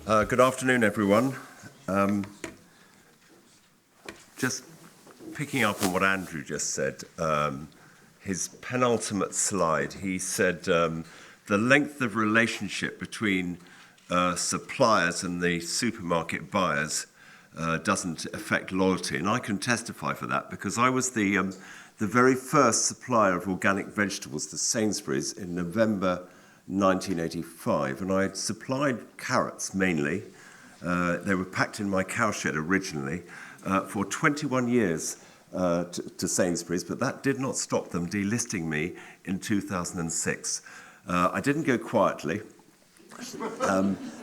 Good afternoon, everyone. Just picking up on what Andrew just said, his penultimate slide, he said the length of relationship between suppliers and the supermarket buyers doesn't affect loyalty. And I can testify for that because I was the very first supplier of organic vegetables to Sainsbury's in November 1985, and I had supplied carrots mainly. They were packed in my cowshed originally for 21 years to Sainsbury's, but that did not stop them delisting me in 2006. I didn't go quietly,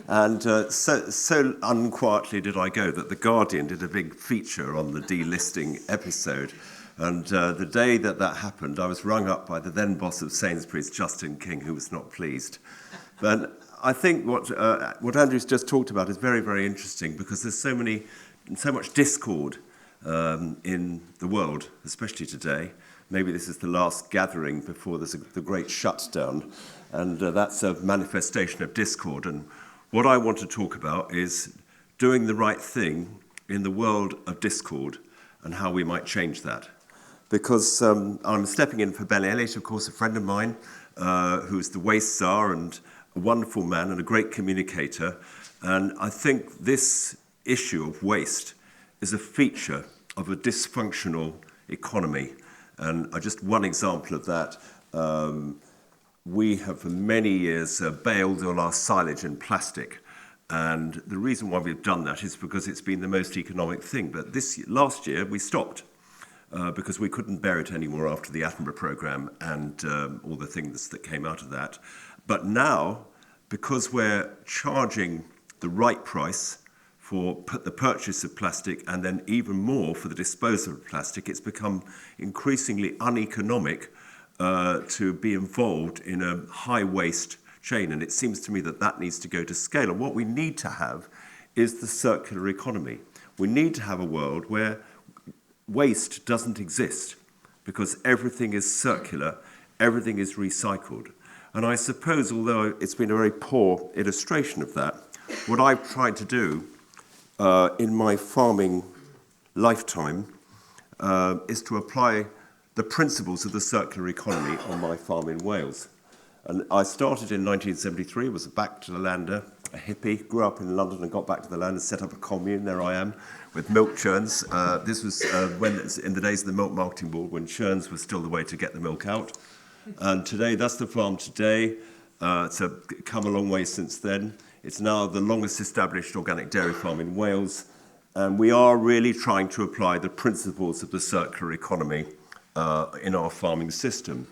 and so unquietly did I go that The Guardian did a big feature on the delisting episode. And the day that happened, I was rung up by the then boss of Sainsbury's, Justin King, who was not pleased. But I think what Andrew's just talked about is very, very interesting because there's so much discord in the world, especially today. Maybe this is the last gathering before there's the great shutdown, and that's a manifestation of discord. And what I want to talk about is doing the right thing in the world of discord and how we might change that. Because I'm stepping in for Ben Elliott, of course, a friend of mine, who's the waste czar and a wonderful man and a great communicator. And I think this issue of waste is a feature of a dysfunctional economy. And just one example of that, we have for many years baled all our silage in plastic. And the reason why we've done that is because it's been the most economic thing. But last year we stopped. Because we couldn't bear it anymore after the Attenborough programme and all the things that came out of that. But now, because we're charging the right price for the purchase of plastic and then even more for the disposal of plastic, it's become increasingly uneconomic to be involved in a high waste chain. And it seems to me that needs to go to scale. And what we need to have is the circular economy. We need to have a world where waste doesn't exist because everything is circular, everything is recycled. And I suppose, although it's been a very poor illustration of that, what I've tried to do in my farming lifetime is to apply the principles of the circular economy on my farm in Wales. And I started in 1973, was a back-to-the-lander, a hippie, grew up in London and got back to the land and set up a commune. There I am with milk churns. This was in the days of the Milk Marketing Board when churns was still the way to get the milk out. And today, that's the farm today. It's come a long way since then. It's now the longest established organic dairy farm in Wales. And we are really trying to apply the principles of the circular economy in our farming system.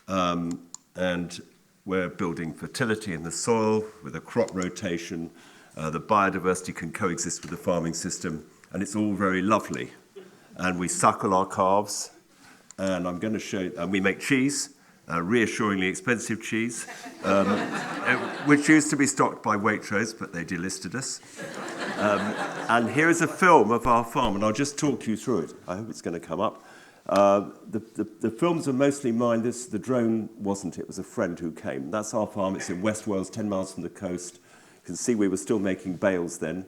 And we're building fertility in the soil with a crop rotation. The biodiversity can coexist with the farming system, and it's all very lovely. And we suckle our calves, and I'm going to show you, and we make cheese, reassuringly expensive cheese, which used to be stocked by Waitrose, but they delisted us. And here is a film of our farm, and I'll just talk you through it. I hope it's going to come up. The films are mostly mine. The drone wasn't. It was a friend who came. That's our farm. It's in West Wales, 10 miles from the coast. You can see we were still making bales then,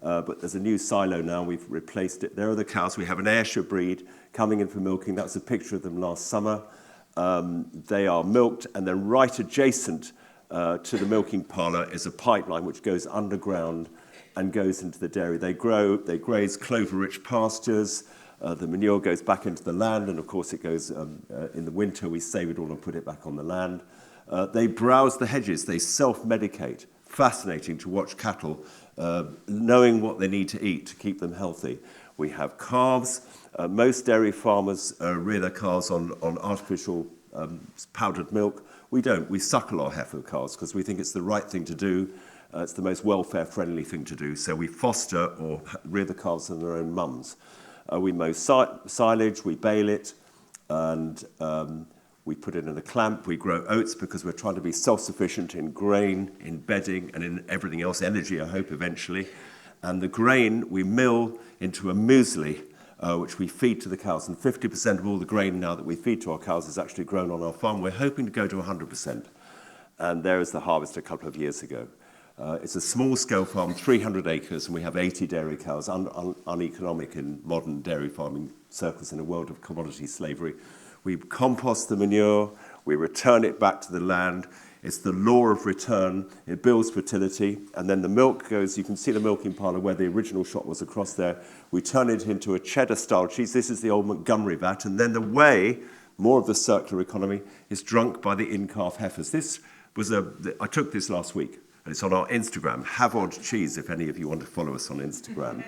but there's a new silo now. We've replaced it. There are the cows. We have an Ayrshire breed coming in for milking. That's a picture of them last summer. They are milked, and then right adjacent to the milking parlour is a pipeline which goes underground and goes into the dairy. They graze clover-rich pastures. The manure goes back into the land, and of course it goes in the winter. We save it all and put it back on the land. They browse the hedges. They self-medicate. Fascinating to watch cattle knowing what they need to eat to keep them healthy. We have calves. Most dairy farmers rear their calves on artificial powdered milk. We don't. We suckle our heifer calves because we think it's the right thing to do. It's the most welfare-friendly thing to do. So we foster or rear the calves on their own mums. We mow silage, we bale it, and we put it in a clamp. We grow oats because we're trying to be self-sufficient in grain, in bedding, and in everything else, energy, I hope, eventually. And the grain we mill into a muesli, which we feed to the cows. And 50% of all the grain now that we feed to our cows is actually grown on our farm. We're hoping to go to 100%. And there is the harvest a couple of years ago. It's a small-scale farm, 300 acres, and we have 80 dairy cows, uneconomic in modern dairy farming circles in a world of commodity slavery. We compost the manure, we return it back to the land. It's the law of return. It builds fertility, and then the milk goes, you can see the milking parlour where the original shop was across there. We turn it into a cheddar-style cheese. This is the old Montgomery vat, and then the whey, more of the circular economy, is drunk by the in-calf heifers. I took this last week. It's on our Instagram, Havod Cheese, if any of you want to follow us on Instagram.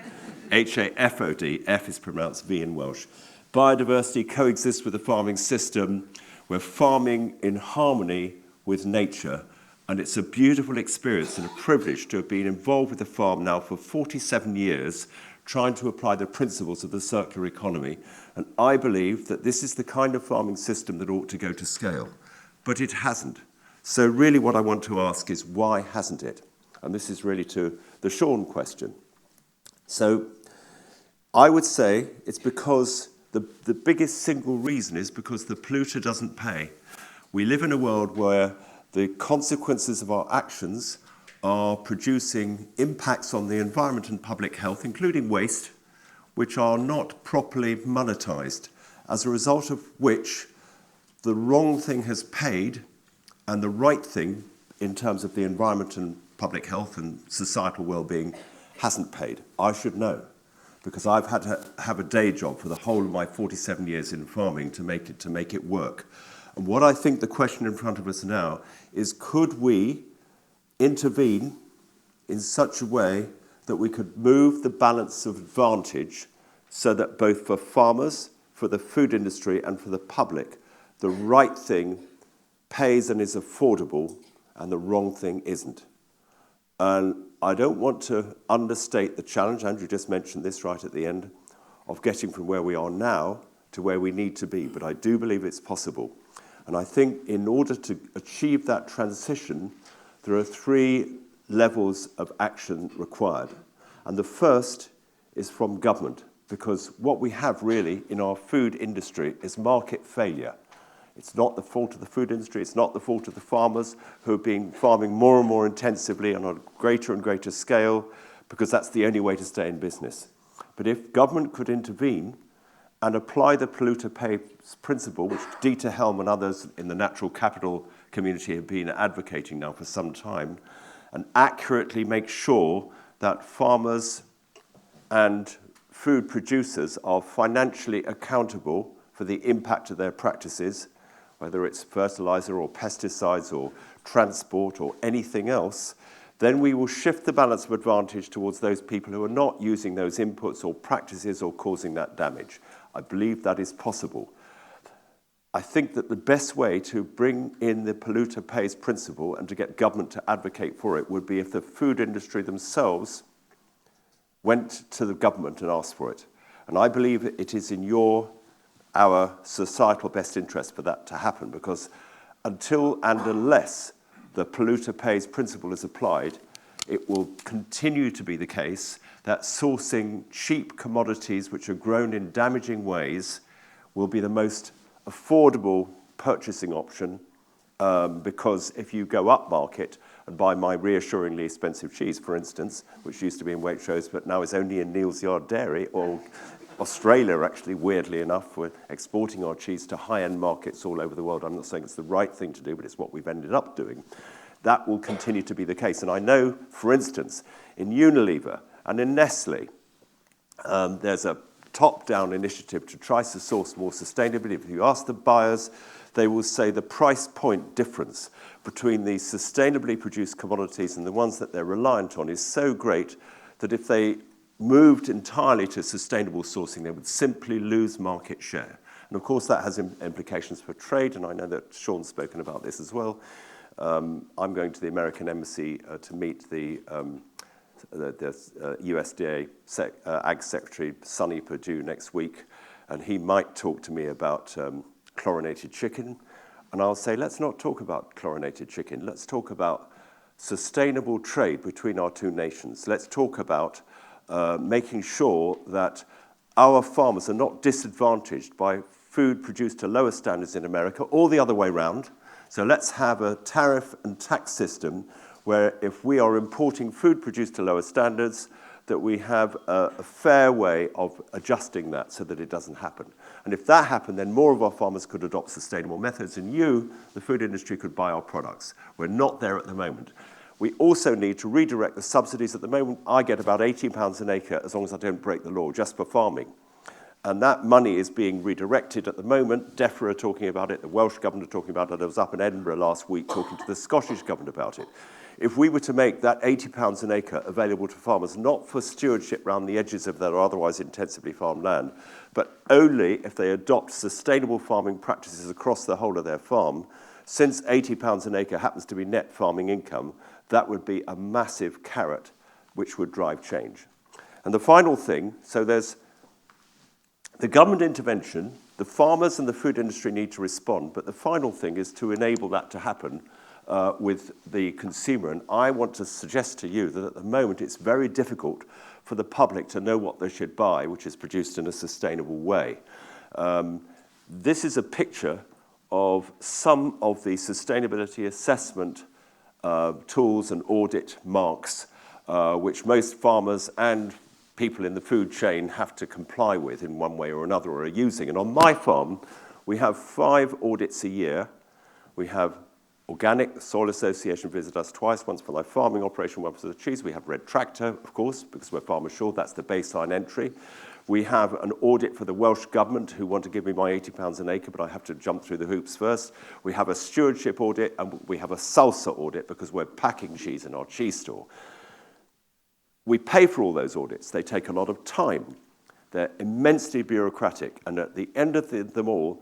H-A-F-O-D, F is pronounced V in Welsh. Biodiversity coexists with the farming system. We're farming in harmony with nature, and it's a beautiful experience and a privilege to have been involved with the farm now for 47 years, trying to apply the principles of the circular economy. And I believe that this is the kind of farming system that ought to go to scale, but it hasn't. So really what I want to ask is, why hasn't it? And this is really to the Sean question. So I would say it's because the biggest single reason is because the polluter doesn't pay. We live in a world where the consequences of our actions are producing impacts on the environment and public health, including waste, which are not properly monetized, as a result of which the wrong thing has paid and the right thing, in terms of the environment and public health and societal well-being, hasn't paid. I should know, because I've had to have a day job for the whole of my 47 years in farming to make it work. And what I think the question in front of us now is, could we intervene in such a way that we could move the balance of advantage so that both for farmers, for the food industry, and for the public, the right thing pays and is affordable, and the wrong thing isn't. And I don't want to understate the challenge, Andrew just mentioned this right at the end, of getting from where we are now to where we need to be, but I do believe it's possible. And I think in order to achieve that transition, there are 3 levels of action required. And the first is from government, because what we have really in our food industry is market failure. It's not the fault of the food industry, it's not the fault of the farmers who have been farming more and more intensively and on a greater and greater scale, because that's the only way to stay in business. But if government could intervene and apply the polluter pays principle, which Dieter Helm and others in the natural capital community have been advocating now for some time, and accurately make sure that farmers and food producers are financially accountable for the impact of their practices, whether it's fertilizer or pesticides or transport or anything else, then we will shift the balance of advantage towards those people who are not using those inputs or practices or causing that damage. I believe that is possible. I think that the best way to bring in the polluter pays principle and to get government to advocate for it would be if the food industry themselves went to the government and asked for it. And I believe it is in our societal best interest for that to happen, because until and unless the polluter pays principle is applied, it will continue to be the case that sourcing cheap commodities which are grown in damaging ways will be the most affordable purchasing option, because if you go up market and buy my reassuringly expensive cheese, for instance, which used to be in Waitrose but now is only in Neal's Yard Dairy, or Australia, actually, weirdly enough, we're exporting our cheese to high-end markets all over the world. I'm not saying it's the right thing to do, but it's what we've ended up doing. That will continue to be the case. And I know, for instance, in Unilever and in Nestle, there's a top-down initiative to try to source more sustainably. If you ask the buyers, they will say the price point difference between the sustainably produced commodities and the ones that they're reliant on is so great that if they moved entirely to sustainable sourcing, they would simply lose market share. And of course, that has implications for trade, and I know that Sean's spoken about this as well. I'm going to the American Embassy to meet the USDA Ag Secretary, Sonny Perdue, next week, and he might talk to me about chlorinated chicken. And I'll say, let's not talk about chlorinated chicken. Let's talk about sustainable trade between our 2 nations. Let's talk about making sure that our farmers are not disadvantaged by food produced to lower standards in America, or the other way around. So let's have a tariff and tax system where if we are importing food produced to lower standards, that we have a fair way of adjusting that so that it doesn't happen. And if that happened, then more of our farmers could adopt sustainable methods, and you, the food industry, could buy our products. We're not there at the moment. We also need to redirect the subsidies. At the moment, I get about £80 an acre as long as I don't break the law, just for farming. And that money is being redirected at the moment. DEFRA are talking about it, the Welsh government are talking about it. I was up in Edinburgh last week talking to the Scottish government about it. If we were to make that £80 an acre available to farmers, not for stewardship around the edges of their otherwise intensively farmed land, but only if they adopt sustainable farming practices across the whole of their farm, since £80 an acre happens to be net farming income, that would be a massive carrot which would drive change. And the final thing, so there's the government intervention, the farmers and the food industry need to respond, but the final thing is to enable that to happen with the consumer. And I want to suggest to you that at the moment it's very difficult for the public to know what they should buy, which is produced in a sustainable way. This is a picture of some of the sustainability assessment tools and audit marks which most farmers and people in the food chain have to comply with in one way or another or are using. And on my farm, we have 5 audits a year. We have organic, the Soil Association visit us twice, once for my farming operation, once for the cheese. We have Red Tractor, of course, because we're farm assured, that's the baseline entry. We have an audit for the Welsh government who want to give me my £80 an acre, but I have to jump through the hoops first. We have a stewardship audit, and we have a salsa audit because we're packing cheese in our cheese store. We pay for all those audits. They take a lot of time. They're immensely bureaucratic, and at the end of them all,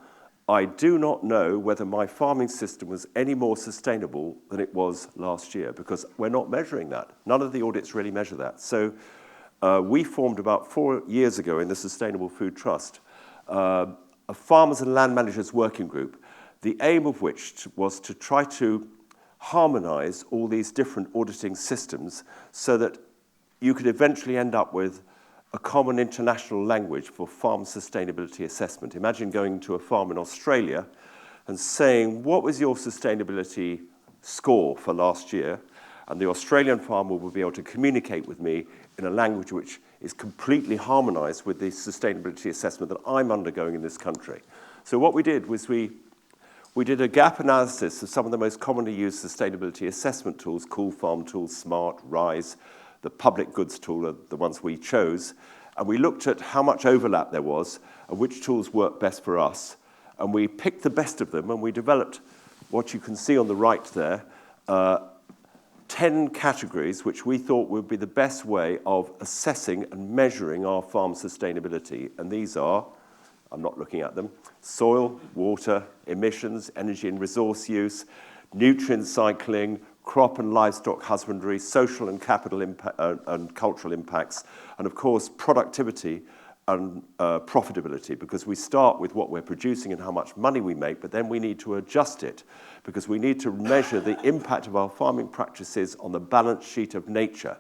I do not know whether my farming system was any more sustainable than it was last year, because we're not measuring that. None of the audits really measure that. So we formed about 4 years ago in the Sustainable Food Trust a farmers and land managers working group, the aim of which was to try to harmonize all these different auditing systems so that you could eventually end up with a common international language for farm sustainability assessment. Imagine going to a farm in Australia and saying, what was your sustainability score for last year? And the Australian farmer will be able to communicate with me in a language which is completely harmonized with the sustainability assessment that I'm undergoing in this country. So what we did was we did a gap analysis of some of the most commonly used sustainability assessment tools, Cool Farm Tools, Smart, RISE, the public goods tool are the ones we chose, and we looked at how much overlap there was and which tools worked best for us, and we picked the best of them, and we developed what you can see on the right there, 10 categories which we thought would be the best way of assessing and measuring our farm sustainability. And these are, I'm not looking at them, soil, water, emissions, energy and resource use, nutrient cycling, crop and livestock husbandry, social and capital and cultural impacts, and of course productivity and profitability, because we start with what we're producing and how much money we make, but then we need to adjust it because we need to measure the impact of our farming practices on the balance sheet of nature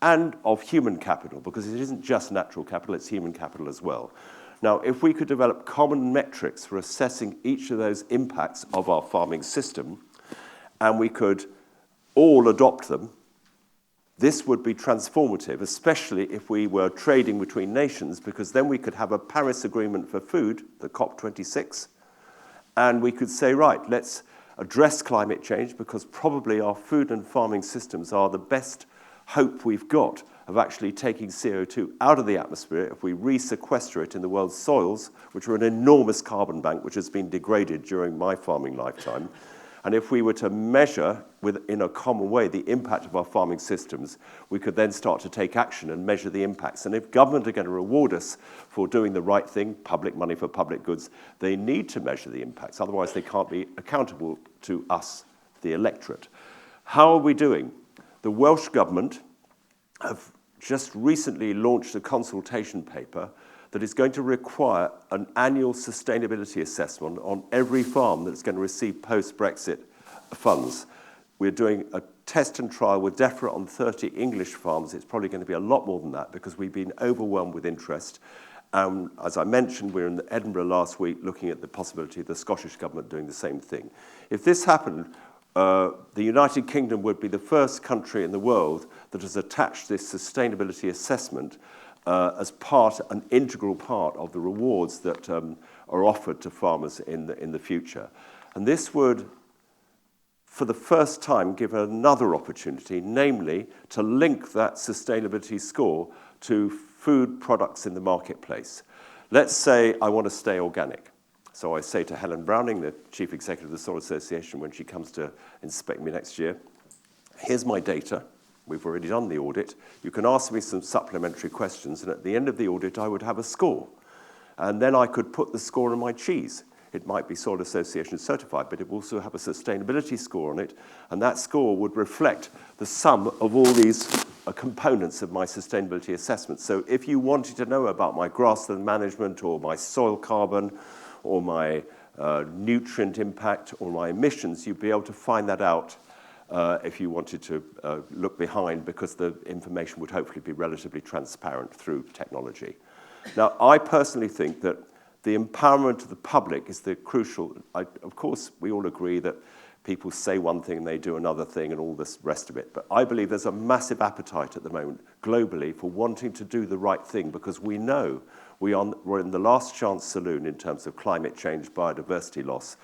and of human capital, because it isn't just natural capital, it's human capital as well. Now, if we could develop common metrics for assessing each of those impacts of our farming system, and we could all adopt them, this would be transformative, especially if we were trading between nations, because then we could have a Paris Agreement for food, the COP26, and we could say, right, let's address climate change, because probably our food and farming systems are the best hope we've got of actually taking CO2 out of the atmosphere if we re-sequester it in the world's soils, which are an enormous carbon bank, which has been degraded during my farming lifetime. And if we were to measure in a common way the impact of our farming systems, we could then start to take action and measure the impacts. And if government are going to reward us for doing the right thing, public money for public goods, they need to measure the impacts. Otherwise, they can't be accountable to us, the electorate. How are we doing? The Welsh government have just recently launched a consultation paper that is going to require an annual sustainability assessment on every farm that's going to receive post-Brexit funds. We're doing a test and trial with DEFRA on 30 English farms. It's probably going to be a lot more than that because we've been overwhelmed with interest. As I mentioned, we were in Edinburgh last week looking at the possibility of the Scottish government doing the same thing. If this happened, the United Kingdom would be the first country in the world that has attached this sustainability assessment as an integral part of the rewards that are offered to farmers in the future. And this would, for the first time, give another opportunity, namely to link that sustainability score to food products in the marketplace. Let's say I want to stay organic. So I say to Helen Browning, the Chief Executive of the Soil Association, when she comes to inspect me next year, here's my data. We've already done the audit. You can ask me some supplementary questions, and at the end of the audit, I would have a score. And then I could put the score on my cheese. It might be Soil Association certified, but it will also have a sustainability score on it, and that score would reflect the sum of all these components of my sustainability assessment. So if you wanted to know about my grassland management or my soil carbon or my nutrient impact or my emissions, you'd be able to find that out if you wanted to look behind, because the information would hopefully be relatively transparent through technology. Now, I personally think that the empowerment of the public is the crucial. Of course, we all agree that people say one thing and they do another thing and all this rest of it. But I believe there's a massive appetite at the moment globally for wanting to do the right thing, because we know we're in the last chance saloon in terms of climate change, biodiversity loss,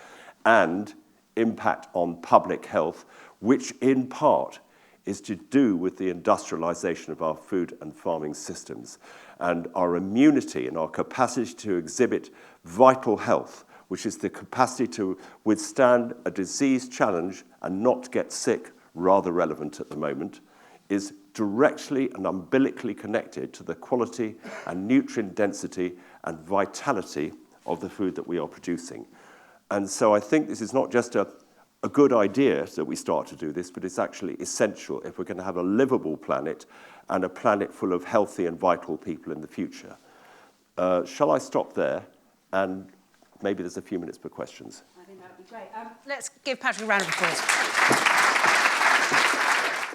and impact on public health, which in part is to do with the industrialization of our food and farming systems and our immunity and our capacity to exhibit vital health, which is the capacity to withstand a disease challenge and not get sick, rather relevant at the moment, is directly and umbilically connected to the quality and nutrient density and vitality of the food that we are producing. And so I think this is not just a good idea that we start to do this, but it's actually essential if we're going to have a livable planet and a planet full of healthy and vital people in the future. Shall I stop there? And maybe there's a few minutes for questions. I think that would be great. Let's give Patrick a round of applause.